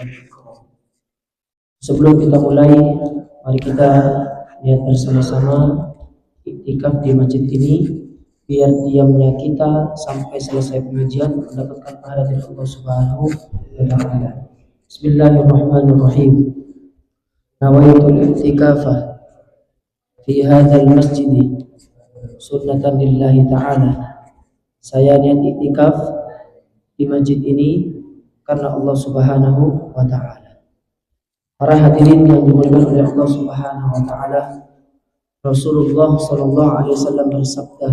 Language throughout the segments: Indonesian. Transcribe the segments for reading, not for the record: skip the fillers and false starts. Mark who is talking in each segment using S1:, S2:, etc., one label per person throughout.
S1: wal ikram. Sebelum kita mulai, mari kita lihat bersama-sama iktikaf di masjid ini, biar diamnya kita sampai selesai pengajian mendapatkan pahala dari Allah Subhanahu wa taala. Bismillahirrahmanirrahim. Nawaitul i'tikafah fi hadzal masjid sunnatan lillahi ta'ala. Saya niat iktikaf di masjid ini karena Allah Subhanahu wa taala. Para hadirin yang dimuliakan oleh Allah Subhanahu wa taala, Rasulullah sallallahu alaihi wasallam bersabda,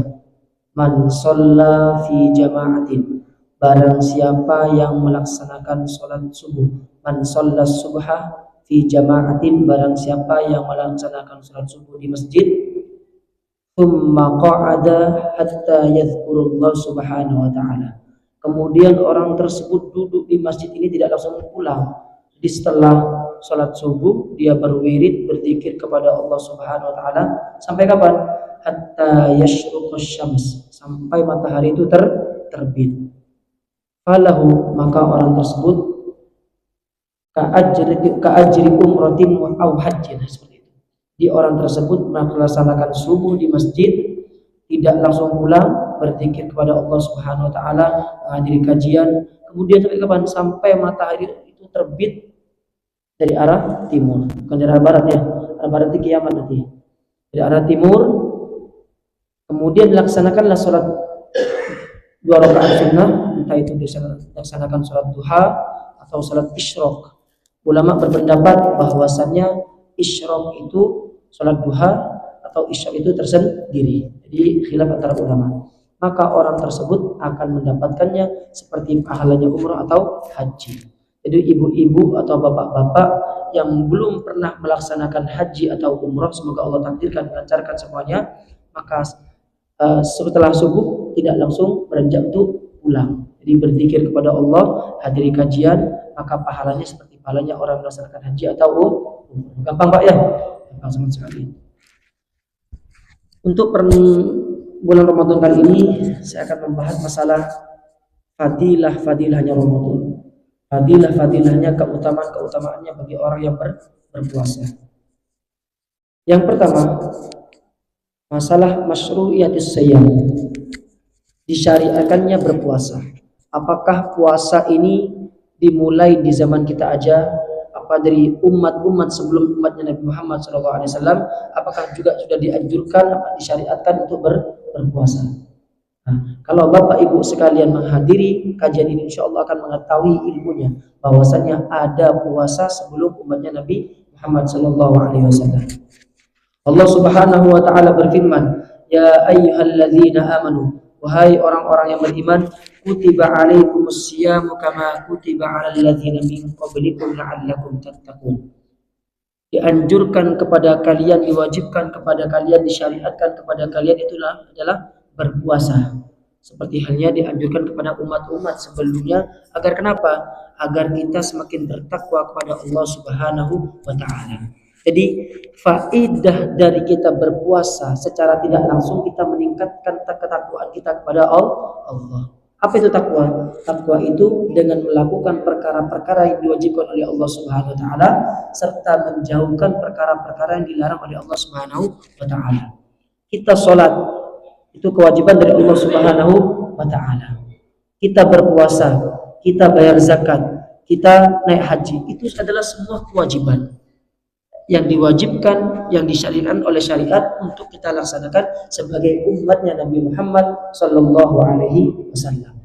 S1: "Man shalla fi jama'atin," barang siapa yang melaksanakan salat subuh, man shalla subha fi jama'atin, barang siapa yang melaksanakan salat subuh di masjid, thumma qa'ada hatta yadhkurullah subhanahu wa ta'ala, kemudian orang tersebut duduk di masjid ini tidak langsung pulang. Jadi setelah salat subuh dia berwirid, berzikir kepada Allah Subhanahu wa taala sampai kapan? Hatta yasyruqus syams, sampai matahari itu terbit. Falahu, maka orang tersebut ka'ajri umratin aw hajjin, seperti itu. Di orang tersebut melaksanakan subuh di masjid, tidak langsung pulang, berzikir kepada Allah Subhanahu wa taala, menghadiri kajian, kemudian sampai kapan? Sampai matahari itu terbit dari arah timur, bukan dari arah barat ya. Arah barat itu kiamat nanti. Dari arah timur, kemudian dilaksanakanlah sholat 2 rakaat sunnah, entah itu dilaksanakan sholat duha atau sholat isyraq. Ulama berpendapat bahwasannya isyraq itu sholat duha atau isyraq itu tersendiri. Jadi khilaf antara ulama. Maka orang tersebut akan mendapatkannya seperti pahalanya umrah atau haji. Jadi ibu-ibu atau bapak-bapak yang belum pernah melaksanakan haji atau umrah, semoga Allah takdirkan melancarkan semuanya, maka setelah subuh tidak langsung beranjak untuk pulang. Jadi berzikir kepada Allah, hadiri kajian, maka pahalanya seperti pahalanya orang melaksanakan haji atau umrah. Gampang Pak ya? Gampang sangat sekali. Untuk bulan Ramadan kali ini saya akan membahas masalah fadilahnya Ramadan. Fadilahnya, keutamaannya bagi orang yang berpuasa. Yang pertama, masalah masyru'iyatis shiyam, disyariatkannya berpuasa. Apakah puasa ini dimulai di zaman kita aja, apa dari umat-umat sebelum umatnya Nabi Muhammad SAW, apakah juga sudah dianjurkan, apa disyariatkan untuk berpuasa? Nah, kalau Bapak Ibu sekalian menghadiri kajian ini, insya Allah akan mengetahui ilmunya, bahwasannya ada puasa sebelum umatnya Nabi Muhammad SAW. Allah Subhanahu wa taala berfirman, "Ya ayyuhalladzina amanu," wahai orang-orang yang beriman, "kutiba alaikumus syiyamu kama kutiba 'alal ladzina min qablikum la'allakum tattaqun." Dianjurkan kepada kalian, diwajibkan kepada kalian, disyariatkan kepada kalian itulah adalah berpuasa, seperti halnya dianjurkan kepada umat-umat sebelumnya. Agar kenapa? Agar kita semakin bertakwa kepada Allah Subhanahu wa taala. Jadi faidah dari kita berpuasa secara tidak langsung kita meningkatkan ketakwaan kita kepada Allah. Apa itu takwa? Takwa itu dengan melakukan perkara-perkara yang diwajibkan oleh Allah Subhanahu wa taala serta menjauhkan perkara-perkara yang dilarang oleh Allah Subhanahu wa taala. Kita sholat, itu kewajiban dari Allah Subhanahu wa taala. Kita berpuasa, kita bayar zakat, kita naik haji, itu adalah semua kewajiban yang diwajibkan, yang disyariatkan oleh syariat untuk kita laksanakan sebagai umatnya Nabi Muhammad sallallahu alaihi wasallam.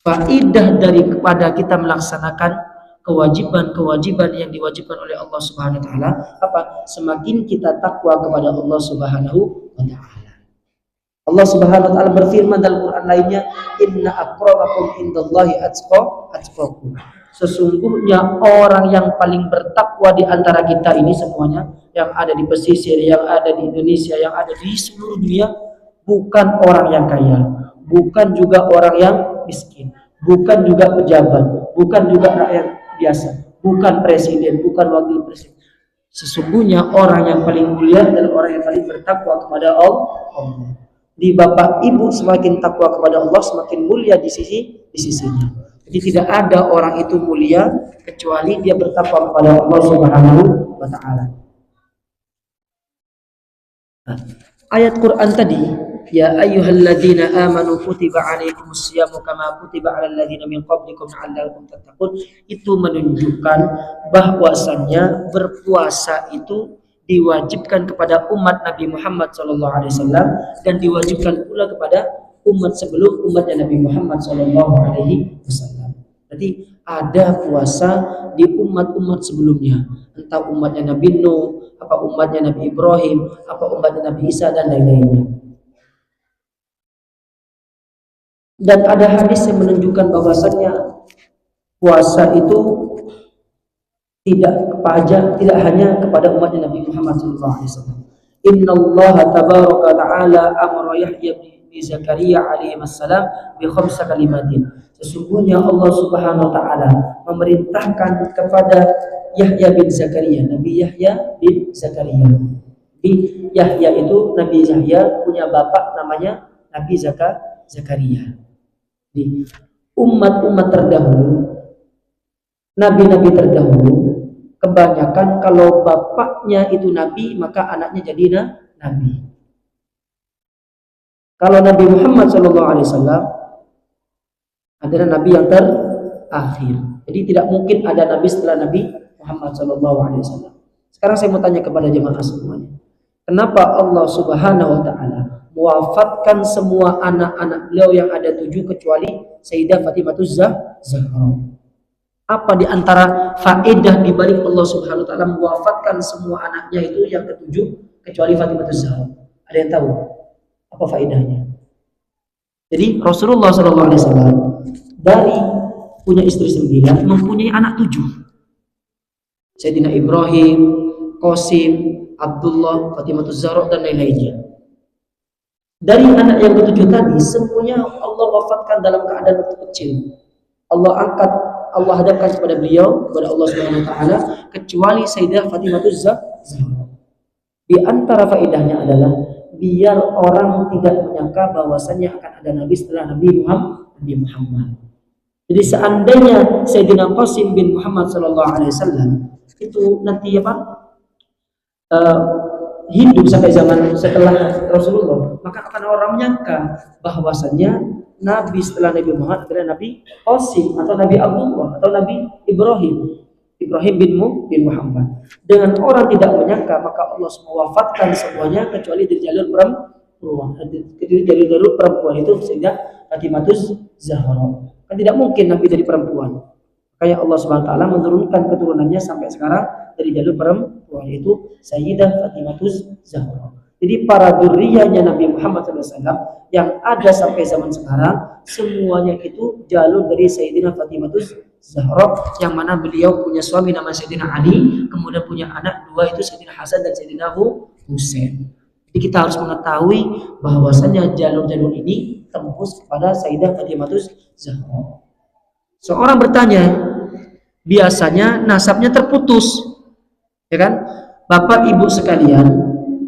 S1: Faidah daripada kita melaksanakan kewajiban-kewajiban yang diwajibkan oleh Allah Subhanahu wa taala apa? Semakin kita takwa kepada Allah Subhanahu wa taala. Allah Subhanahu wa taala berfirman dalam Quran lainnya, "Inna akramakum indallahi atqakum." Sesungguhnya orang yang paling bertakwa di antara kita ini semuanya, yang ada di pesisir, yang ada di Indonesia, yang ada di seluruh dunia, bukan orang yang kaya, bukan juga orang yang miskin, bukan juga pejabat, bukan juga rakyat biasa, bukan presiden, bukan wakil presiden. Sesungguhnya orang yang paling mulia adalah orang yang paling bertakwa kepada Allah. Di bapak ibu semakin takwa kepada Allah, semakin mulia di sisinya. Jadi tidak ada orang itu mulia kecuali dia bertakwa kepada Allah Subhanahu wa taala. Nah, ayat Quran tadi, ya ayyuhalladzina amanu kutiba alaikumus syiyamu kama kutiba alal ladzina min qablikum la'allakum tattaqun, itu menunjukkan bahwasannya berpuasa itu diwajibkan kepada umat Nabi Muhammad SAW dan diwajibkan pula kepada umat sebelum umatnya Nabi Muhammad SAW. Berarti ada puasa di umat-umat sebelumnya, entah umatnya Nabi Nuh, apa umatnya Nabi Ibrahim, apa umatnya Nabi Isa dan lain-lainnya. Dan ada hadis yang menunjukkan bahwasannya puasa itu tidak hanya kepada umatnya Nabi Muhammad SAW. Inna Allah tabaraka ta'ala amara Yahya bin Zakaria alaihi wassalam bi khamsa kalimatin. Sesungguhnya Allah Subhanahu wa taala memerintahkan kepada Yahya bin Zakaria, Nabi Yahya bin Zakaria. Di Yahya itu Nabi Yahya punya bapak namanya Nabi Zakaria. Di umat-umat terdahulu, nabi-nabi terdahulu, kebanyakan kalau bapaknya itu nabi, maka anaknya jadi nabi. Kalau Nabi Muhammad SAW adalah nabi yang terakhir. Jadi tidak mungkin ada nabi setelah Nabi Muhammad SAW. Sekarang saya mau tanya kepada jemaah semuanya, kenapa Allah Subhanahu wa taala mewafatkan semua anak-anak beliau yang ada 7 kecuali Sayyidah Fatimahuz Zahra? Apa di antara faedah di balik Allah Subhanahu wa taala mewafatkan semua anaknya itu yang ke-7 kecuali Fatimahuz Zahra? Ada yang tahu apa faedahnya? Jadi Rasulullah SAW dari punya istri 9 mempunyai anak 7. Sayyidina Ibrahim, Qasim, Abdullah, Fatimahuz Zahra dan lain-lainnya. Dari anak yang ke-7 tadi semuanya Allah wafatkan dalam keadaan waktu kecil. Allah hadapkan kepada beliau, kepada Allah Subhanahu wa taala, kecuali Sayyidah Fatimahuz Zahra. Di antara faedahnya adalah biar orang tidak menyangka bahwasannya akan ada nabi setelah Nabi Muhammad. Jadi seandainya Sayyidina Qasim bin Muhammad sallallahu alaihi wasallam itu nanti hidup sampai zaman setelah Rasulullah, maka akan orang menyangka bahwasannya nabi setelah Nabi Muhammad adalah Nabi Qasim atau Nabi Abdullah atau Nabi Ibrahim bin Muhammad. Dengan orang tidak menyangka, maka Allah mewafatkan semuanya kecuali dari jalur perempuan. Dari jalur perempuan itu sehingga Fatimahuz Zahra. Kan tidak mungkin nabi dari perempuan. Makanya Allah Subhanahu wa taala menurunkan keturunannya sampai sekarang dari jalur perempuan, yaitu Sayyidah Fatimahuz Zahra. Jadi para dzurriyyahnya Nabi Muhammad SAW yang ada sampai zaman sekarang semuanya itu jalur dari Sayyidina Fatimahuz Zahra, yang mana beliau punya suami nama Sayyidina Ali, kemudian punya anak 2 itu Sayyidina Hasan dan Sayyidina Husain. Jadi kita harus mengetahui bahwasannya jalur-jalur ini tembus kepada Sayyidah Fatimahuz Zahra. Seorang bertanya, biasanya nasabnya terputus, ya kan? Bapak ibu sekalian,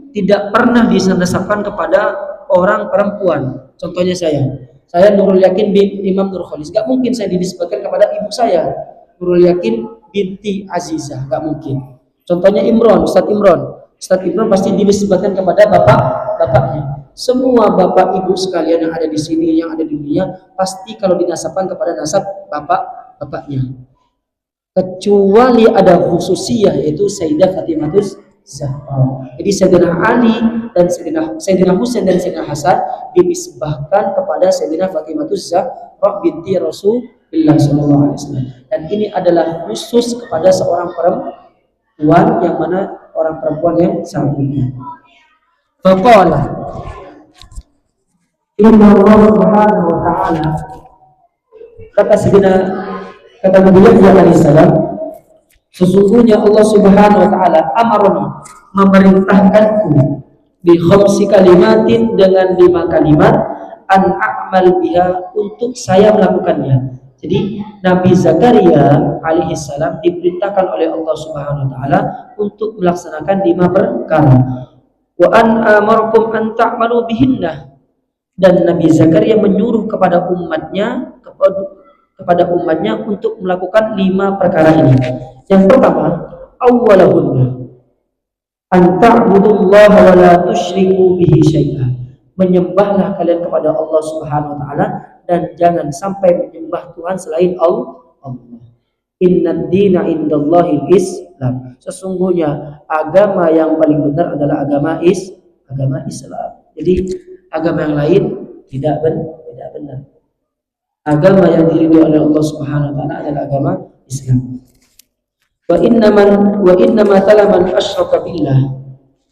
S1: tidak pernah disandaskan kepada orang perempuan. Contohnya saya Nurul Yakin bin Imam Nur Khalis, gak mungkin saya dinisbatkan kepada ibu saya Nurul Yakin binti Azizah, gak mungkin. Contohnya Ustadz Imron pasti dinisbatkan kepada bapaknya. Semua bapak ibu sekalian yang ada di sini, yang ada di dunia, pasti kalau dinasabkan kepada nasab bapaknya, kecuali ada khususiyah, yaitu Sayyidah Fatimahuz Zahra. Jadi Sayyidina Ali dan Sayyidina Husain dan Sayyidina Hasan dinisbahkan kepada Sayyidina Fatimahuz Zahra binti Rasulullah SAW. Dan ini adalah khusus kepada seorang perempuan, yang mana orang perempuan yang sangat mulia. Faqala inna Allah Subhanahu wa ta'ala, kata Nabi Yahya alaihissalam, sesungguhnya Allah Subhanahu wa ta'ala amaroni, memerintahkanku, bi khamsi kalimatin, dengan 5 kalimat, an a'mal biha, untuk saya melakukannya. Jadi Nabi Zakaria alaihissalam diperintahkan oleh Allah Subhanahu wa ta'ala untuk melaksanakan 5 perkara. Wa an amarkum an ta'malu bihinna, dan Nabi Zakaria menyuruh kepada umatnya, kepada umatnya untuk melakukan 5 perkara ini. Yang pertama, awwalahunna an ta'budullaha wa la tusyriku bihi syai'a. Menyembahlah kalian kepada Allah Subhanahu wa taala dan jangan sampai menyembah Tuhan selain Allah. Innad dina indallahil Islam. Sesungguhnya agama yang paling benar adalah agama Islam. Jadi agama yang lain tidak benar. Agama yang diridhoi oleh Allah Subhanahu wa taala adalah agama Islam. Wa innama talaman asyraka billah.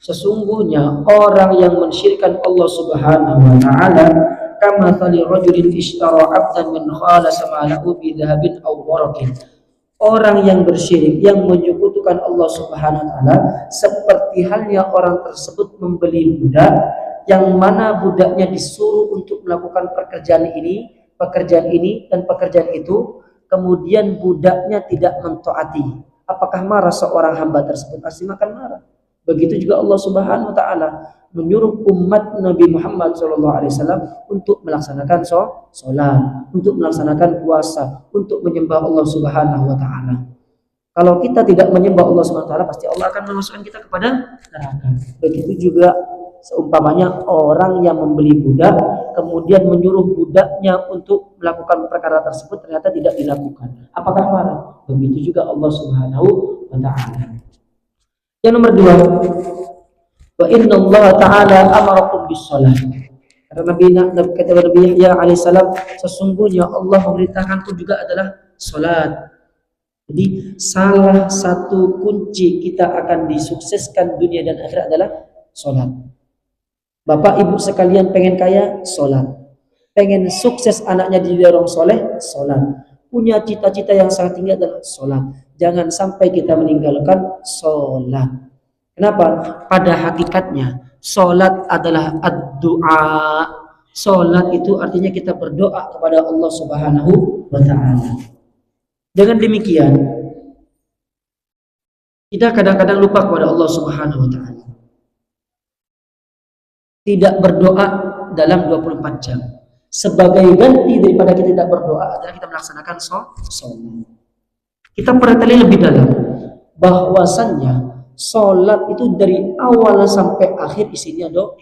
S1: Sesungguhnya orang yang mensyirikkan Allah Subhanahu wa taala kama thali rajulin ishtara 'abdan min khalasa ma'ahu bi dhahabin aw warakin. Orang yang bersyirik, yang menyekutukan Allah Subhanahu wa taala, seperti halnya orang tersebut membeli budak yang mana budaknya disuruh untuk melakukan pekerjaan ini dan pekerjaan itu, kemudian budaknya tidak mentaati. Apakah marah seorang hamba tersebut? Pasti makan marah. Begitu juga Allah Subhanahu wa taala menyuruh umat Nabi Muhammad SAW untuk melaksanakan sholat, untuk melaksanakan puasa, untuk menyembah Allah Subhanahu wa taala. Kalau kita tidak menyembah Allah Subhanahu wa taala, pasti Allah akan memasukkan kita kepada neraka. Begitu juga seumpamanya orang yang membeli budak kemudian menyuruh budaknya untuk melakukan perkara tersebut ternyata tidak dilakukan. Apakah marah? Begitu juga Allah Subhanahu wa taala. Yang nomor 2, wa inna Allah ta'ala amarakum bis-shalah. Kata Nabi Yahya alaihissalam, sesungguhnya Allah memerintahkanku juga adalah salat. Jadi salah satu kunci kita akan disukseskan dunia dan akhirat adalah salat. Bapak ibu sekalian pengen kaya, salat. Pengen sukses anaknya di orang soleh, salat. Punya cita-cita yang sangat tinggi adalah salat. Jangan sampai kita meninggalkan sholat. Kenapa? Pada hakikatnya sholat adalah ad-du'a. Sholat itu artinya kita berdoa kepada Allah Subhanahu wa ta'ala. Dengan demikian kita kadang-kadang lupa kepada Allah Subhanahu wa ta'ala. Tidak berdoa dalam 24 jam. Sebagai ganti daripada kita tidak berdoa adalah kita melaksanakan sholat. Kita perhatikan lebih dalam bahwasannya sholat itu dari awal sampai akhir isinya doa.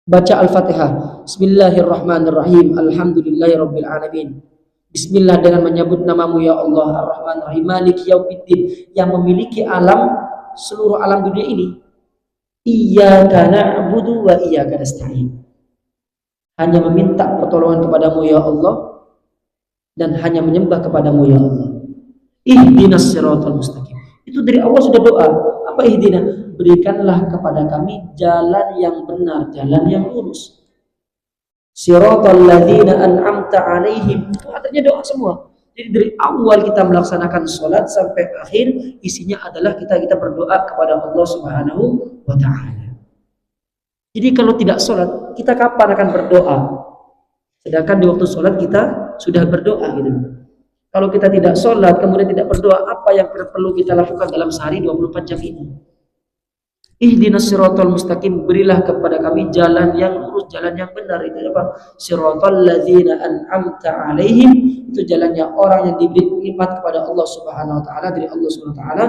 S1: Baca Al-Fatihah. Bismillahirrahmanirrahim. Alhamdulillahirabbil alamin. Bismillah dengan menyebut namamu ya Allah Ar-Rahman Ar-Rahim Maliki Yaumiddin, yang memiliki alam, seluruh alam dunia ini. Iyyaka na'budu wa iyyaka nasta'in. Hanya meminta pertolongan kepadamu ya Allah dan hanya menyembah kepadamu ya Allah. Ihdinas siratal mustaqim. Itu dari Allah sudah doa. Apa ihdina? Berikanlah kepada kami jalan yang benar, jalan yang lurus. Siratal ladzina an'amta 'alaihim. Itu artinya doa semua. Jadi dari awal kita melaksanakan sholat sampai akhir isinya adalah kita berdoa kepada Allah Subhanahu wa ta'ala. Jadi kalau tidak sholat, kita kapan akan berdoa? Sedangkan di waktu sholat kita sudah berdoa gitu. Kalau kita tidak sholat kemudian tidak berdoa, apa yang perlu kita lakukan dalam sehari 24 jam ini? Ihdinas siratal mustaqim, berilah kepada kami jalan yang lurus, jalan yang benar. Itu apa? Siratal ladzina an'amta 'alaihim, itu jalannya orang yang diberi nikmat kepada Allah Subhanahu wa taala, dari Allah Subhanahu wa taala.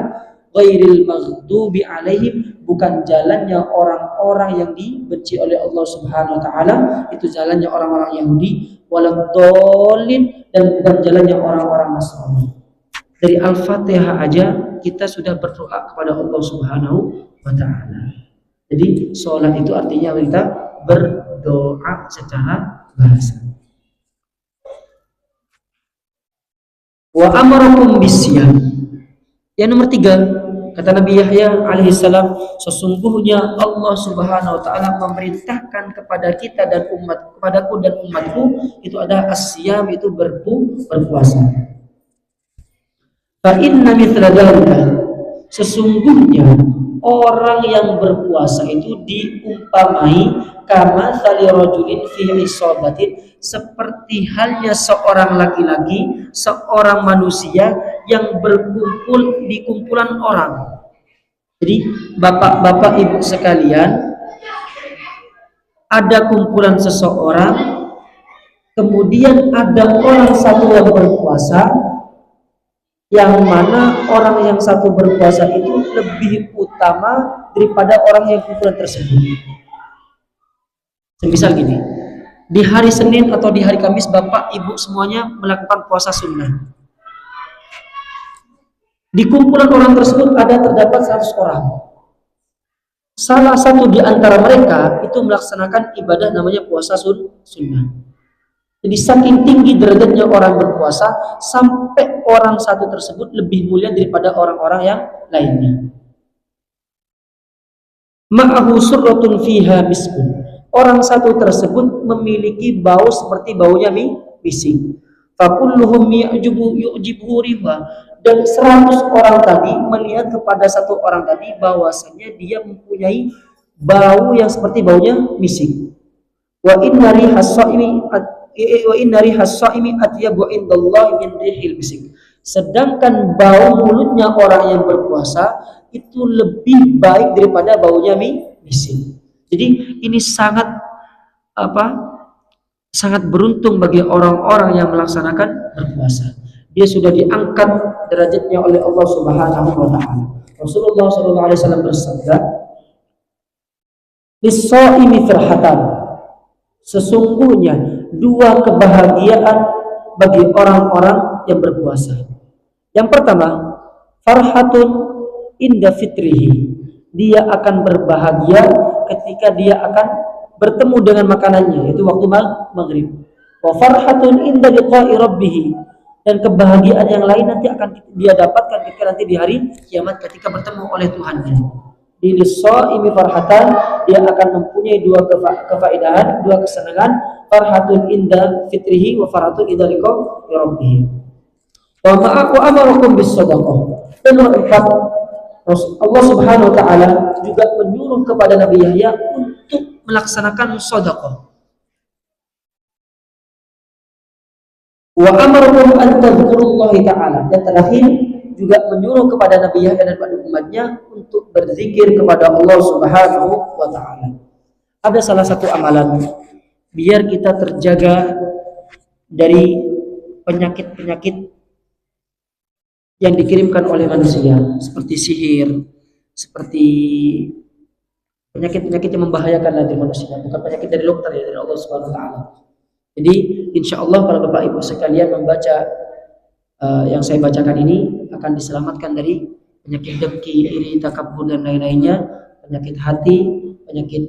S1: Ghairil maghdubi 'alaihim, bukan jalannya orang-orang yang dibenci oleh Allah Subhanahu wa taala, itu jalannya orang-orang Yahudi. Waladhdallin, dan bukan jalannya orang-orang Nasrani. Dari Al-Fatihah aja kita sudah berdoa kepada Allah Subhanahu wa ta'ala. Jadi sholat itu artinya kita berdoa secara bahasa. Wa amarakum bisyam. Yang nomor 3, kata Nabi Yahya alaihissalam, sesungguhnya Allah Subhanahu wa ta'ala memerintahkan kepada kita dan kepadaku dan umatku itu adalah as-siyam, itu berpuasa. Fa inna mithla dzalika, sesungguhnya orang yang berpuasa itu diumpamai kama thali rajulin fi isabatin, seperti halnya seorang laki-laki, seorang manusia yang berkumpul di kumpulan orang. Jadi bapak-bapak ibu sekalian, ada kumpulan seseorang Kemudian ada orang satu yang berpuasa, yang mana orang yang satu berpuasa itu lebih utama daripada orang yang kumpulan tersebut. Semisal gini, di hari Senin atau di hari Kamis Bapak Ibu semuanya melakukan puasa sunnah. Di kumpulan orang tersebut terdapat 100 orang. Salah satu di antara mereka itu melaksanakan ibadah namanya puasa sunnah. Jadi saking tinggi derajatnya orang berpuasa sampai orang satu tersebut lebih mulia daripada orang-orang yang lainnya. Ma'ahu surratun fiha miskun. Orang satu tersebut memiliki bau seperti baunya misik. Fakulluhum yu'jibuhu riba. Dan 100 orang tadi melihat kepada satu orang tadi bahwasanya dia mempunyai bau yang seperti baunya misik. Wa inna rihas shaimi atyabu indallahi min rihil misik. Sedangkan bau mulutnya orang yang berpuasa itu lebih baik daripada baunya misik. Jadi ini sangat beruntung bagi orang-orang yang melaksanakan berpuasa. Dia sudah diangkat derajatnya oleh Allah Subhanahu wa taala. Rasulullah sallallahu alaihi wasallam bersabda, "Lis-shaimi firhatan." Sesungguhnya dua kebahagiaan bagi orang-orang yang berpuasa. Yang pertama, farhatun inda fitrihi. Dia akan berbahagia ketika dia akan bertemu dengan makanannya, yaitu waktu maghrib. Wa farhatun inda liqa'i rabbih. Dan kebahagiaan yang lain nanti akan dia dapatkan ketika nanti di hari kiamat ketika bertemu oleh Tuhannya. Di lis-shaimi farhatan, dia akan mempunyai dua kefaedahan, dua kesenangan, farhatun inda fitrihi wa farhatun inda liqa'i rabbih. Wa amarakum bis-shadaqah. Dan nomor 4, Allah Subhanahu wa taala juga menyuruh kepada Nabi Yahya untuk melaksanakan sedekah. Wa amarakum an tadhkurullahi ta'ala. Dan terakhir juga menyuruh kepada Nabi Yahya dan pada umatnya untuk berzikir kepada Allah Subhanahu wa taala. Ada salah satu amalan biar kita terjaga dari penyakit-penyakit yang dikirimkan oleh manusia, seperti sihir, seperti penyakit-penyakit yang membahayakan dari manusia, bukan penyakit dari dokter ya, dari Allah Subhanahu wa taala. Jadi insya Allah kalau Bapak Ibu sekalian membaca yang saya bacakan ini akan diselamatkan dari penyakit dengki, iri, takabur dan lain-lainnya, penyakit hati, penyakit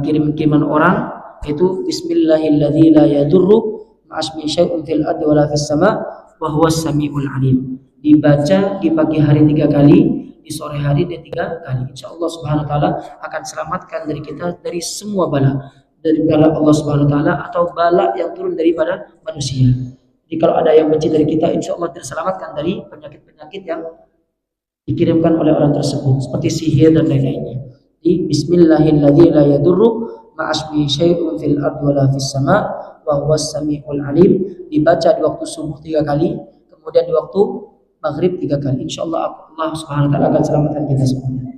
S1: kirim-kiriman orang, yaitu Bismillahilladzi la yadurru ma'asmi syai'un fil ardi wala fis sama' wa huwas samiul alim. Dibaca di pagi hari 3 kali, di sore hari 3 kali. Insya Allah Subhanahu wa taala akan selamatkan dari kita dari semua bala, dari bala Allah Subhanahu wa taala atau bala yang turun daripada manusia. Jadi kalau ada yang benci dari kita, insya Allah terselamatkan dari penyakit-penyakit yang dikirimkan oleh orang tersebut, seperti sihir dan lain-lainnya. Di Bismillahilladzi la yadurru ma'asmi syai'un fil ardi wala fis sama' wa huwas samiul alim. Dibaca di waktu subuh 3 kali, kemudian di waktu maghrib 3 kali. Insyaallah Allah Subhanahu wa taala akan selamatkan kita semuanya.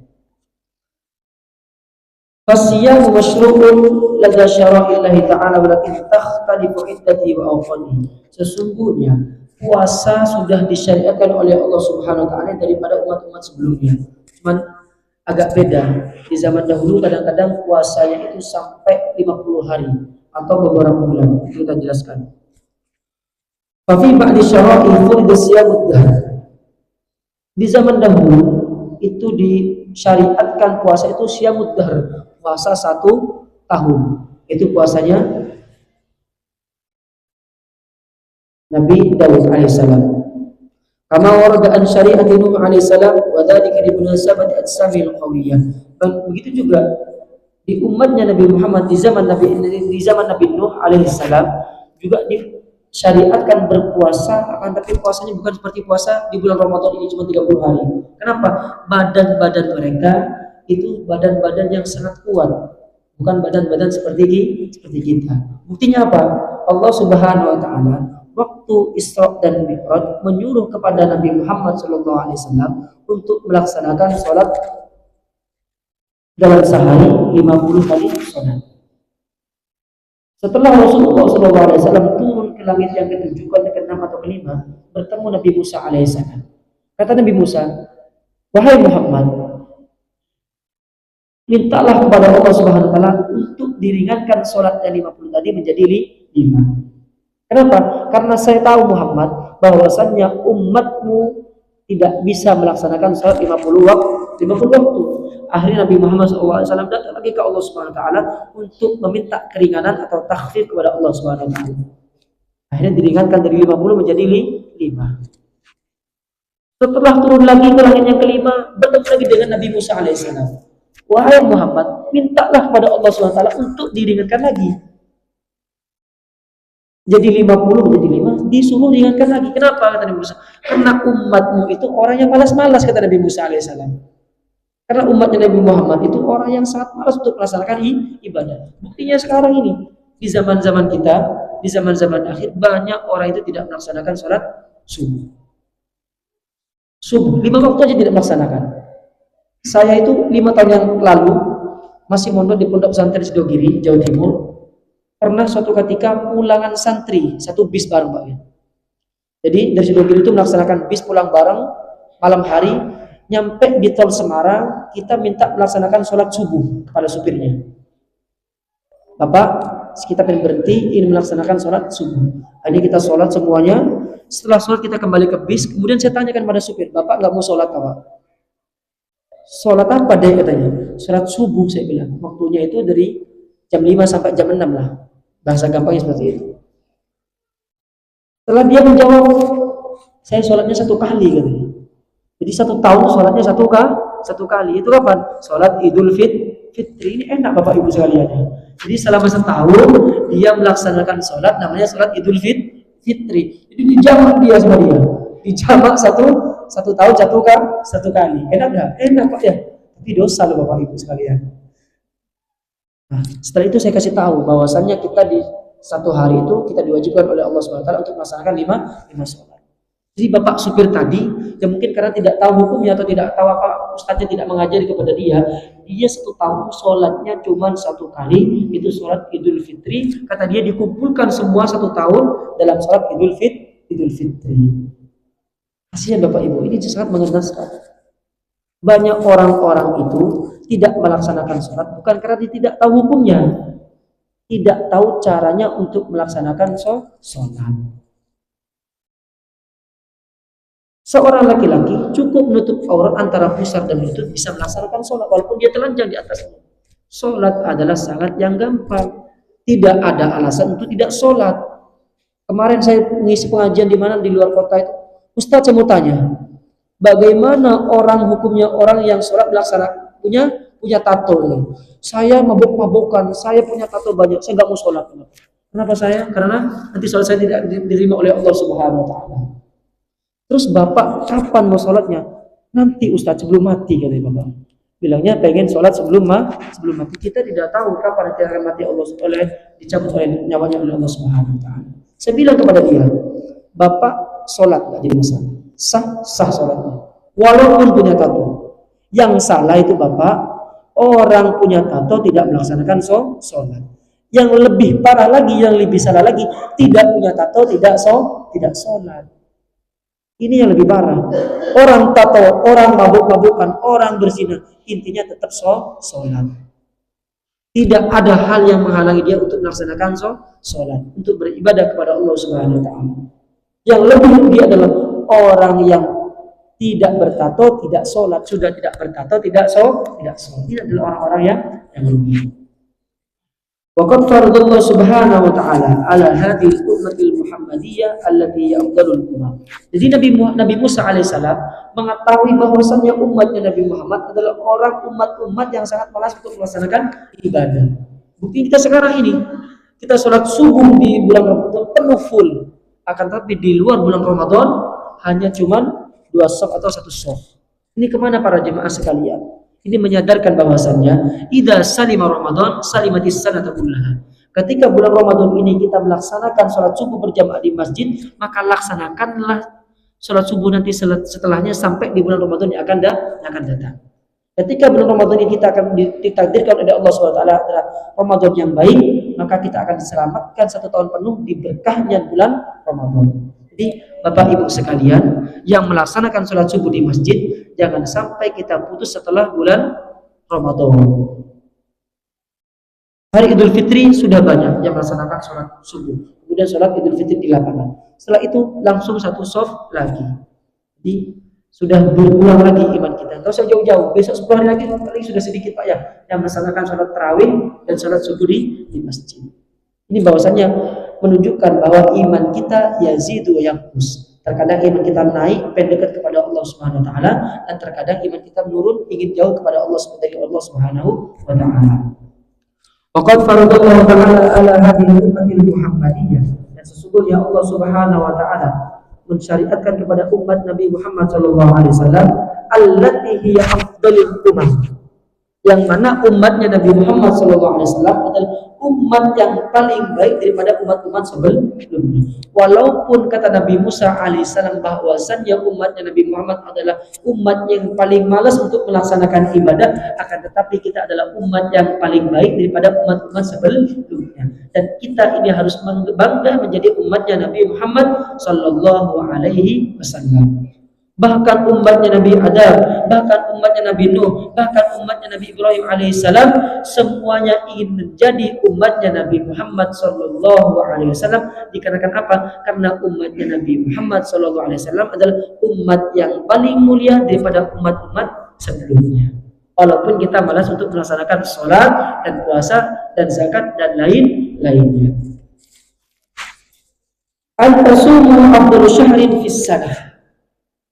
S1: Fasiyam masyru'un ladza syara'illahi ta'ala walakin takhtalifu iddati wa awqatihi. Sesungguhnya puasa sudah disyariatkan oleh Allah Subhanahu wa taala daripada umat-umat sebelumnya. Cuman agak beda. Di zaman dahulu kadang-kadang puasanya itu sampai 50 hari atau beberapa bulan. Kita jelaskan. Fa fi ba'di syara'i furida siyamud dahr. Di zaman dahulu itu disyariatkan puasa itu siyamud dahr, puasa 1 tahun. Itu puasanya Nabi Daud alaihissalam. Kama warada an syari'ati Nuh alaihissalam wa dzalika li munasabati ajsamil qawiyah. Begitu juga di umatnya Nabi Muhammad di zaman Nabi Nuh alaihissalam juga disyariatkan berpuasa, akan tapi puasanya bukan seperti puasa di bulan Ramadan ini cuma 30 hari. Kenapa? Badan-badan mereka itu badan-badan yang sangat kuat, bukan badan-badan seperti kita. Buktinya apa? Allah Subhanahu wa taala waktu Isra dan Mi'raj menyuruh kepada Nabi Muhammad SAW untuk melaksanakan sholat dalam sehari 50 kali sholat. Setelah Rasulullah SAW turun ke langit yang ketujuh, ke-6 atau ke-5, bertemu Nabi Musa alaihissalam. Kata Nabi Musa, wahai Muhammad, mintalah kepada Allah Subhanahu wa taala untuk diringankan sholat yang 50 tadi menjadi 5. Kenapa? Karena saya tahu Muhammad bahwasannya umatmu tidak bisa melaksanakan sholat 50 waktu. Akhirnya Nabi Muhammad SAW datang lagi ke Allah Subhanahu wa taala untuk meminta keringanan atau takhfif kepada Allah Subhanahu wa taala. Akhirnya diringankan dari 50 menjadi 5. Setelah turun lagi ke langit yang ke-5, bertemu lagi dengan Nabi Musa alaihissalam. Wahai Muhammad, mintalah kepada Allah Subhanahu wa taala untuk diringankan lagi. Jadi 50 menjadi 5, disuruh ringankan lagi. Kenapa? Kata Nabi Musa. Karena umatmu itu orang yang malas-malas, kata Nabi Musa alaihissalam. Karena umatnya Nabi Muhammad itu orang yang sangat malas untuk melaksanakan ibadah. Buktinya sekarang ini, di zaman-zaman kita, di zaman-zaman akhir, banyak orang itu tidak melaksanakan sholat subuh. 5 waktu aja tidak melaksanakan. Saya itu 5 tahun yang lalu masih mondok di Pondok Pesantren Sidogiri, Jawa Timur. Pernah suatu ketika pulangan santri, satu bis bareng, Pak. Jadi dari Sidogiri itu melaksanakan bis pulang bareng malam hari, nyampe di tol Semarang, kita minta melaksanakan sholat subuh kepada supirnya. Bapak, kita pengen berhenti, ingin melaksanakan sholat subuh. Ini kita sholat semuanya. Setelah sholat kita kembali ke bis. Kemudian saya tanyakan pada supir, Bapak nggak mau sholat apa? Sholat apa deh, katanya? Sholat subuh, saya bilang. Waktunya itu dari jam 5 sampai jam 6 lah. Bahasa gampangnya seperti itu. Setelah dia menjawab, saya sholatnya 1 kali, katanya. Jadi 1 tahun sholatnya 1 kali. Itu kapan? Sholat Idul Fitri. Ini enak Bapak Ibu sekalian. Jadi selama setahun dia melaksanakan sholat namanya sholat Idul Fitri. Jadi dijamak dia sama dia. Dijamak satu tahun 1 kali. Enak nggak? Enak Pak ya. Tapi dosa loh Bapak Ibu sekalian. Nah, setelah itu saya kasih tahu bahwasannya kita di 1 hari itu kita diwajibkan oleh Allah SWT untuk melaksanakan 5 sholat. Jadi bapak supir tadi yang mungkin karena tidak tahu hukumnya atau tidak tahu apa, ustaznya tidak mengajari kepada dia 1 tahun sholatnya cuma 1 kali, itu sholat Idul Fitri. Kata dia dikumpulkan semua 1 tahun dalam sholat Idul Fitri. Kasihan Bapak Ibu, ini sangat mengenaskan. Banyak orang-orang itu tidak melaksanakan sholat bukan karena dia tidak tahu hukumnya, tidak tahu caranya untuk melaksanakan sholat. Seorang laki-laki cukup menutup aurat antara pusar dan lutut bisa melaksanakan sholat walaupun dia telanjang di atasnya. Sholat adalah sangat yang gampang. Tidak ada alasan untuk tidak sholat. Kemarin saya mengisi pengajian di mana di luar kota itu, Ustaz saya mau tanya, bagaimana hukumnya orang yang sholat melaksanakan punya tato? Saya mabuk-mabukan, saya punya tato banyak, saya nggak mau sholat. Kenapa saya? Karena nanti sholat saya tidak diterima oleh Allah Subhanahu Wa Taala. Terus bapak kapan mau sholatnya? Nanti Ustaz sebelum mati, katanya bapak. Bilangnya pengen sholat sebelum mati. Kita tidak tahu kapan nanti akan mati dicabut oleh nyawanya oleh Allah Subhanahu Wa Taala. Saya bilang kepada dia, bapak sholat nggak jadi masalah, sah sholatnya, walaupun punya tato. Yang salah itu bapak, orang punya tato tidak melaksanakan sholat. Yang lebih parah lagi, yang lebih salah lagi, tidak punya tato tidak sholat. Ini yang lebih parah. Orang tato, orang mabuk-mabukan, orang berzina, intinya tetap sholat. Tidak ada hal yang menghalangi dia untuk melaksanakan sholat, untuk beribadah kepada Allah Subhanahu Wa Taala. Yang lebih dia adalah orang yang tidak bertato, tidak sholat, sudah tidak bertato, tidak sholat. Ini adalah orang-orang yang lebih. Waqad faradallahu subhanahu wa ta'ala ala hadhihi ummatil Muhammadiyah allati afdalul umam. Jadi Nabi Musa alaihissalam mengetahui bahwasannya umatnya Nabi Muhammad adalah umat yang sangat malas untuk melaksanakan ibadah. Bukti kita sekarang ini, kita sholat subuh di bulan Ramadan penuh full. Akan tapi di luar bulan Ramadan hanya cuman 2 shaf atau 1 shaf. Ini kemana para jemaah sekalian? Ini menyadarkan bahwasannya idza salima Ramadan salimatis sanata kullaha. Ketika bulan Ramadan ini kita melaksanakan sholat subuh berjamaah di masjid, maka laksanakanlah sholat subuh nanti setelahnya sampai di bulan Ramadan yang akan datang. Ketika bulan Ramadan ini kita akan ditakdirkan oleh Allah SWT adalah Ramadan yang baik, maka kita akan diselamatkan 1 tahun penuh di berkahnya bulan Ramadan. Jadi Bapak Ibu sekalian yang melaksanakan sholat subuh di masjid, jangan sampai kita putus setelah bulan Ramadan. Hari Idul Fitri sudah banyak yang melaksanakan sholat subuh, kemudian sholat Idul Fitri di lapangan. Setelah itu langsung satu soft lagi. Jadi sudah berulang lagi iman kita. Gak usah jauh-jauh. Besok 10 hari lagi paling sudah sedikit Pak ya yang melaksanakan sholat tarawih dan sholat subuh di masjid. Ini bahwasanya menunjukkan bahwa iman kita yazidu wa yanqus. Terkadang iman kita naik, pendekat kepada Allah Subhanahu wa taala, dan terkadang iman kita menurun, ingin jauh kepada Allah dari Allah Subhanahu wa taala. Waqad faradallahu ta'ala ala hadhihi ummatil Muhammadiyah. Dan sesungguhnya Allah Subhanahu wa taala mensyariatkan kepada umat Nabi Muhammad sallallahu alaihi wasallam allati hiya afdalul ummah, yang mana umatnya Nabi Muhammad sallallahu alaihi wasallam adalah umat yang paling baik daripada umat-umat sebelumnya. Walaupun kata Nabi Musa alaihissalam bahwasannya umatnya Nabi Muhammad adalah umat yang paling malas untuk melaksanakan ibadah, akan tetapi kita adalah umat yang paling baik daripada umat-umat sebelumnya. Dan kita ini harus bangga menjadi umatnya Nabi Muhammad sallallahu alaihi wasallam. Bahkan umatnya Nabi Adam, bahkan umatnya Nabi Nuh, bahkan umatnya Nabi Ibrahim alaihissalam, semuanya ingin menjadi umatnya Nabi Muhammad sallallahu alaihi wasallam. Dikarenakan apa? Karena umatnya Nabi Muhammad sallallahu alaihi wasallam adalah umat yang paling mulia daripada umat-umat sebelumnya. Walaupun kita malas untuk melaksanakan sholat dan puasa dan zakat dan lain-lainnya. Al-tasumu afdalu syahrin fis sanah.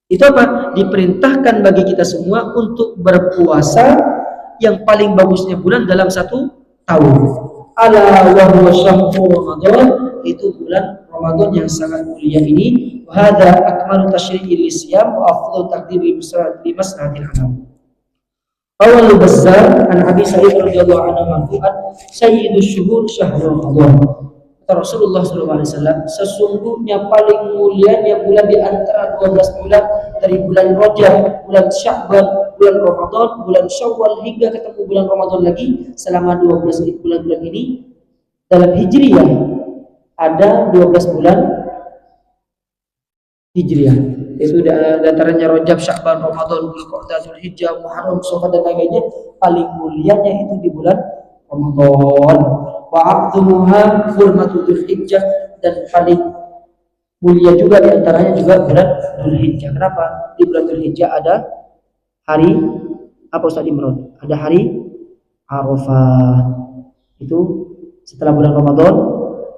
S1: Itu apa? Diperintahkan bagi kita semua untuk berpuasa yang paling bagusnya bulan dalam 1 tahun. Ala wa huwa syahrul Ramadan, itu bulan Ramadan yang sangat mulia ini. Wa hadza akmalu tasyri'il isyam wa afdalu taqdiri limaslahatil alam. Awal Bazzar an Abi Sa'id radhiyallahu anhu marfu'an sayyidus syuhur syahrul Ramadan. Rasulullah SAW, sesungguhnya paling mulianya bulan di antara 12 bulan dari bulan Rajab, bulan Sya'ban, bulan Ramadan, bulan Syawal hingga ketemu bulan Ramadan lagi, selama 12 bulan-bulan ini dalam Hijriyah ada 12 bulan Hijriyah, yaitu antaranya Rajab, Sya'ban, Ramadan, Dzulqa'dah, Dzulhijjah, Muharram, Safar dan lainnya. Paling mulianya itu di bulan Ramadan. Wa abdumuha hurmatul Dzulhijjah, dan paling mulia juga diantaranya juga bulan Dzulhijjah. Kenapa? Di bulan Dzulhijjah ada hari apa Ustaz Imron? Ada hari Arafah. Itu setelah bulan Ramadan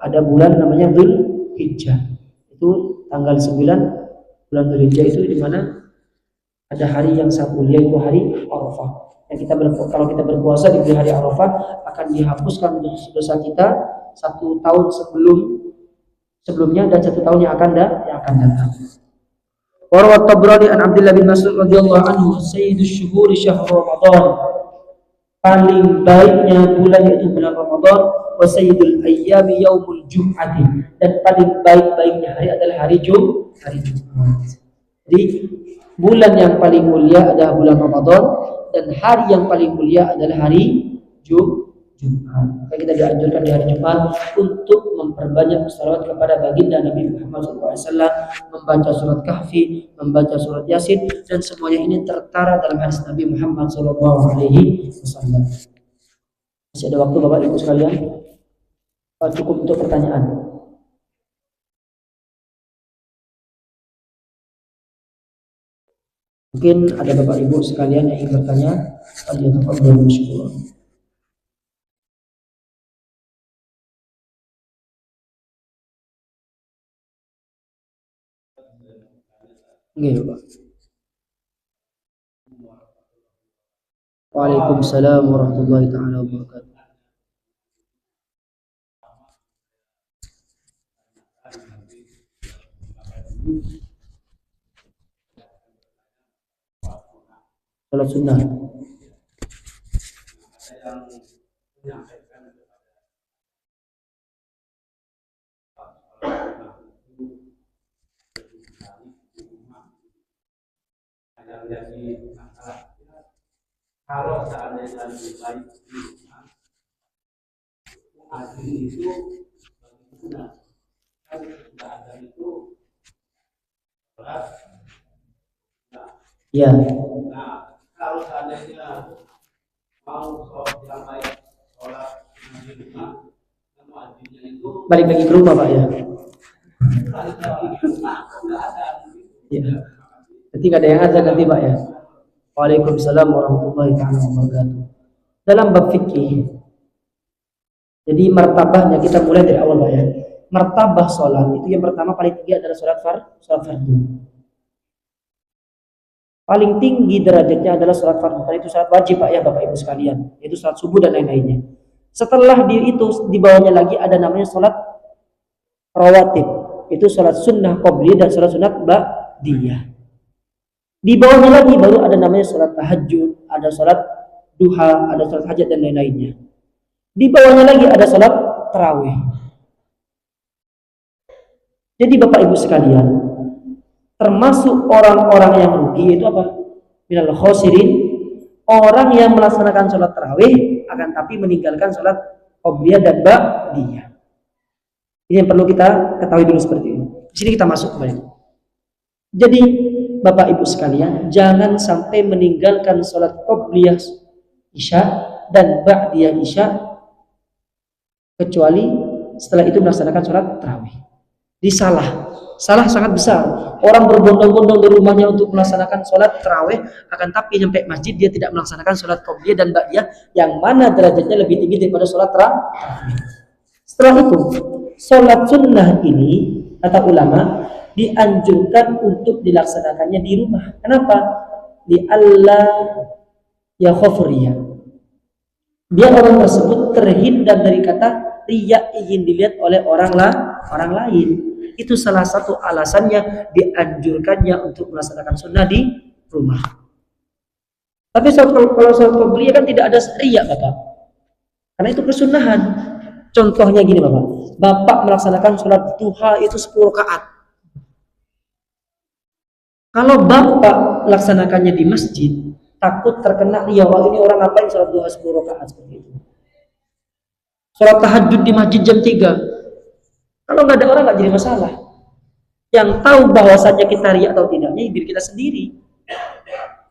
S1: ada bulan namanya Dzulhijjah. Itu tanggal 9 bulan Dzulhijjah itu di mana ada hari yang sangat mulia, itu hari Arafah. Yang kalau kita berpuasa di hari Arafah akan dihapuskan dosa kita 1 tahun sebelumnya dan 1 tahun yang akan datang. Warawat Tabrani an Abdullah bin Mas'ud radhiyallahu anhu sayyidus syuhuri syahrul Ramadan, paling baiknya bulan yaitu bulan Ramadan, wa sayyidul ayyami yaumul jum'ati, dan paling baik-baiknya hari adalah hari Jumat. Jadi bulan yang paling mulia adalah bulan Ramadan, dan hari yang paling mulia adalah hari Jumat. Maka kita dianjurkan di hari Jumat untuk memperbanyak salawat kepada baginda Nabi Muhammad SAW, membaca surat Kahfi, membaca surat Yasin, dan semuanya ini tertara dalam hadis Nabi Muhammad SAW. Masih ada waktu Bapak Ibu sekalian? Cukup untuk pertanyaan. Mungkin ada Bapak Ibu sekalian yang ingin bertanya. Falyatafadhal mashkura. Nggih, Pak. Waalaikumsalam warahmatullahi taala wabarakatuh. Salat sunnah.
S2: Kalau seandainya lebih baik
S1: Ya, balik lagi ke rumah Pak ya. Ya. Nanti nggak ada yang azan nanti Pak ya. Waalaikumsalam warahmatullahi wabarakatuh. Dalam bab fikih, jadi martabahnya kita mulai dari awal Pak ya. Martabah sholat itu yang pertama paling tinggi adalah sholat fardu. Paling tinggi derajatnya adalah sholat fardu. Karena itu sholat wajib Pak ya Bapak Ibu sekalian. Itu sholat subuh dan lain-lainnya. Setelah itu di bawahnya lagi ada namanya sholat rawatib. Itu sholat sunnah qobliyah dan sholat sunnah ba'diyah. Di bawahnya lagi baru ada namanya sholat tahajud, ada sholat duha, ada sholat hajat dan lain-lainnya. Di bawahnya lagi ada sholat tarawih. Jadi Bapak Ibu sekalian, termasuk orang-orang yang rugi itu apa? Minal khosirin, orang yang melaksanakan sholat tarawih akan tapi meninggalkan sholat qobliyah dan ba'diyah. Ini yang perlu kita ketahui dulu seperti ini. Di sini kita masuk kembali. Jadi Bapak Ibu sekalian, jangan sampai meninggalkan sholat qobliyah isya dan ba'diyah isya kecuali setelah itu melaksanakan sholat tarawih. Di salah sangat besar. Orang berbondong-bondong di rumahnya untuk melaksanakan sholat tarawih, akan tapi sampai masjid dia tidak melaksanakan sholat qobliyah dan ba'diyah, yang mana derajatnya lebih tinggi daripada sholat tarawih. Setelah itu, sholat sunnah ini kata ulama dianjurkan untuk dilaksanakannya di rumah. Kenapa? Di Allah ya khofriyah. Biar orang tersebut terhindar dari kata riya, ingin dilihat oleh orang lain. Itu salah satu alasannya dianjurkannya untuk melaksanakan sunnah di rumah. Tapi kalau sholat qobliyah kan tidak ada riya Bapak, karena itu kesunahan. Contohnya gini Bapak melaksanakan sholat duha itu 10 rakaat. Kalau Bapak laksanakannya di masjid, takut terkena riya, ini orang ngapain sholat duha 10 rakaat seperti itu. Sholat tahajud di masjid jam 3. Kalau nggak ada orang nggak jadi masalah. Yang tahu bahwasannya kita riya atau tidaknya diri kita sendiri.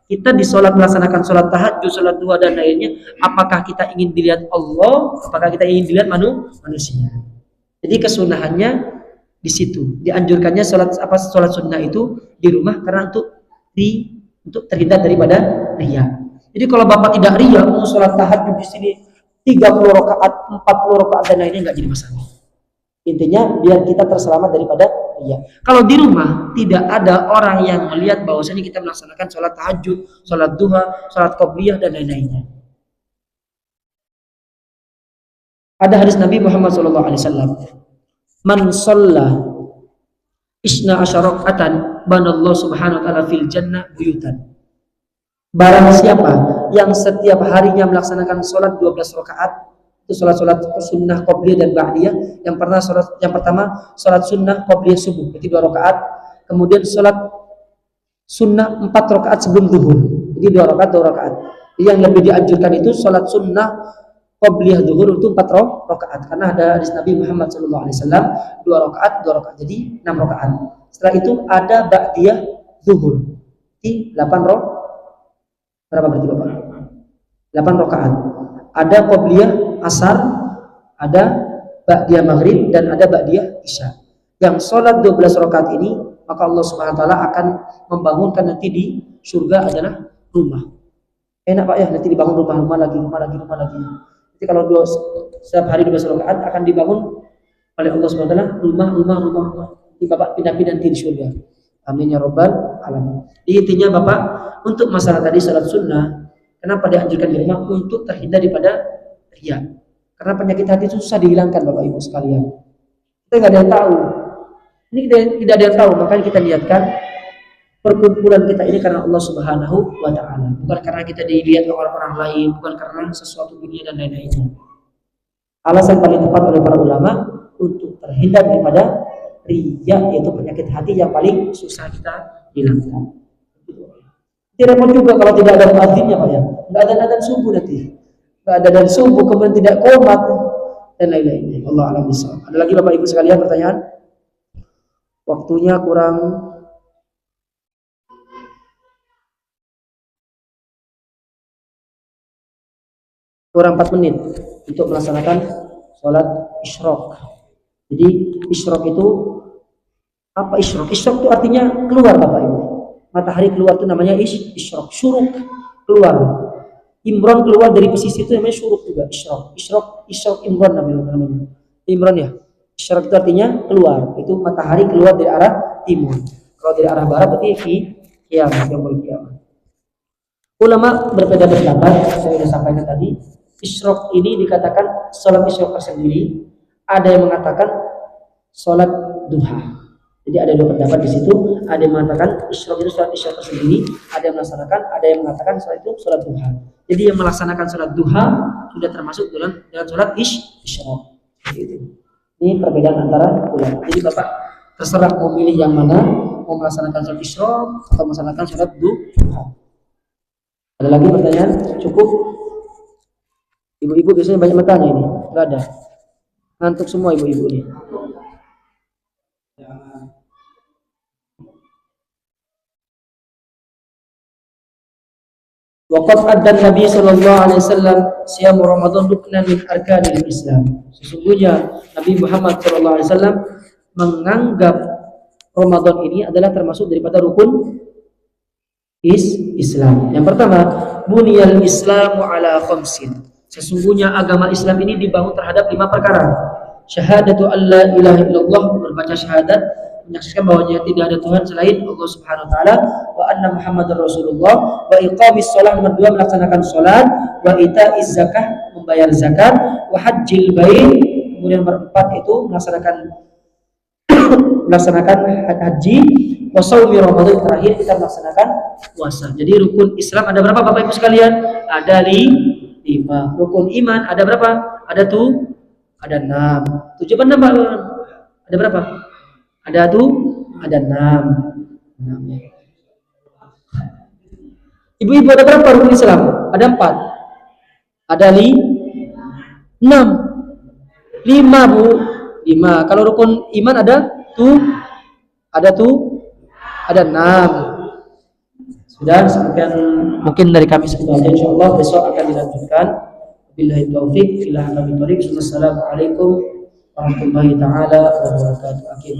S1: Kita di sholat melaksanakan sholat tahajud, sholat duha dan lainnya, apakah kita ingin dilihat Allah, apakah kita ingin dilihat manusia. Jadi kesunahannya di situ. Dianjurkannya sholat sunnah itu di rumah karena untuk terhindar daripada riya. Jadi kalau Bapak tidak riya, mau sholat tahajud di sini 30 rakaat, 40 rakaat dan lainnya nggak jadi masalah. Intinya biar kita terselamat daripada riya. Kalau di rumah tidak ada orang yang melihat bahwasanya kita melaksanakan sholat tahajud, sholat duha, sholat qobliyah dan lain-lainnya. Ada hadis Nabi Muhammad SAW. Man shalla isna asyaraqatan banallahu subhanahu wa ta'ala fil jannah buyutan. Barang siapa yang setiap harinya melaksanakan sholat 12 rakaat, itu sholat sunnah qobliyah dan ba'diyah. Yang pertama sholat sunnah qobliyah subuh, itu 2 rakaat. Kemudian sholat sunnah 4 rakaat sebelum zuhur, jadi 2 rakaat. Yang lebih dianjurkan itu sholat sunnah qobliyah zuhur itu 4 rakaat, karena ada hadis Nabi Muhammad SAW 2 rakaat, jadi 6 rakaat. Setelah itu ada ba'diyah zuhur, di 8 rakaat. Berapa berarti Bapak? 8 rakaat. Ada qobliyah asar, ada ba'diyah maghrib, dan ada ba'diyah isya. Yang sholat 12 rakaat ini, maka Allah Subhanahu wa ta'ala akan membangunkan nanti di surga adalah rumah. Enak Pak ya, nanti dibangun rumah lagi. Jadi kalau setiap hari 12 rakaat akan dibangun oleh Allah Subhanahu wa ta'ala rumah. Di Bapak pindah-pindah nanti di surga. Amin ya rabbal alamin. Intinya Bapak, untuk masalah tadi sholat sunnah, kenapa dianjurkan di rumah? Untuk terhindar daripada riya. Karena penyakit hati itu susah dihilangkan Bapak Ibu sekalian. Kita nggak ada yang tahu. Ini tidak ada yang tahu, makanya kita lihatkan perkumpulan kita ini karena Allah Subhanahu wa ta'ala, bukan karena kita dilihat oleh orang lain, bukan karena sesuatu dunia dan lain-lainnya. Alasan paling tepat oleh para ulama untuk terhindar daripada riya, yaitu penyakit hati yang paling susah kita hilangkan. Tidak pun juga kalau tidak ada muadzinnya Pak ya, nggak ada adzan subuh nanti, nggak ada adzan subuh kemudian tidak qomat, dan lain-lainnya. Allah a'lam bishawab. Ada lagi Bapak Ibu sekalian pertanyaan? Waktunya kurang 4 menit untuk melaksanakan sholat isyraq. Jadi isyraq itu apa? Isyraq itu artinya keluar Bapak Ibu. Matahari keluar itu namanya isyraq. Syuruk keluar. Imron keluar dari pesisir itu namanya syuruk juga. Isyraq imron namanya. Imron ya. Isyraq itu artinya keluar. Itu matahari keluar dari arah timur. Kalau dari arah barat berarti kiamat, yaumul kiamat. Ulama berbeda pendapat, saya sudah sampaikan tadi. Isyraq ini dikatakan sholat isyraq tersendiri. Ada yang mengatakan sholat duha. Jadi ada dua pendapat di situ. Ada yang mengatakan isyraq itu sholat isyraq tersendiri. Ada yang melaksanakan, ada yang mengatakan sholat itu sholat duha. Jadi yang melaksanakan sholat duha sudah termasuk dalam sholat isyraq. Ini perbedaan antara ulama. Jadi Bapak terserah mau milih yang mana, mau melaksanakan sholat isyraq atau melaksanakan sholat duha. Ada lagi pertanyaan? Cukup? Ibu-ibu biasanya banyak bertanya ini. Enggak ada. Ngantuk semua ibu-ibu ini. Waqad addan Nabi sallallahu alaihi wasallam siyam Ramadan ruknan min arkanil Islam. Sesungguhnya Nabi Muhammad sallallahu alaihi wasallam menganggap Ramadan ini adalah termasuk daripada rukun Islam. Yang pertama, buniyal Islamu ala khamsin. Sesungguhnya agama Islam ini dibangun terhadap 5 perkara. Syahadatu alla ilaha illallah, berbaca syahadat, menyaksikan bahwanya tidak ada Tuhan selain Allah Subhanahu wa taala, wa anna Muhammadar Rasulullah, wa iqamis shalah, nomor 2 melaksanakan salat, wa itaiz zakah, membayar zakat, wa hajjil bait, kemudian nomor 4 itu melaksanakan haji, wa shaumi Ramadan, terakhir kita melaksanakan puasa. Jadi rukun Islam ada berapa Bapak Ibu sekalian? Ada 5. Rukun iman ada berapa? Ada 6. 7 apa 6? Ada berapa? Ada 6. Ibu-ibu ada berapa rukun Islam? Ada 4. Ada 6. 5 Bu. 5. Kalau rukun iman ada 6. Sudah, sekian mungkin dari kami sebenarnya, insyaallah besok akan dilanjutkan. Billahi taufiq, ila kami tarik. Wassalamualaikum warahmatullahi taala wabarakatuh.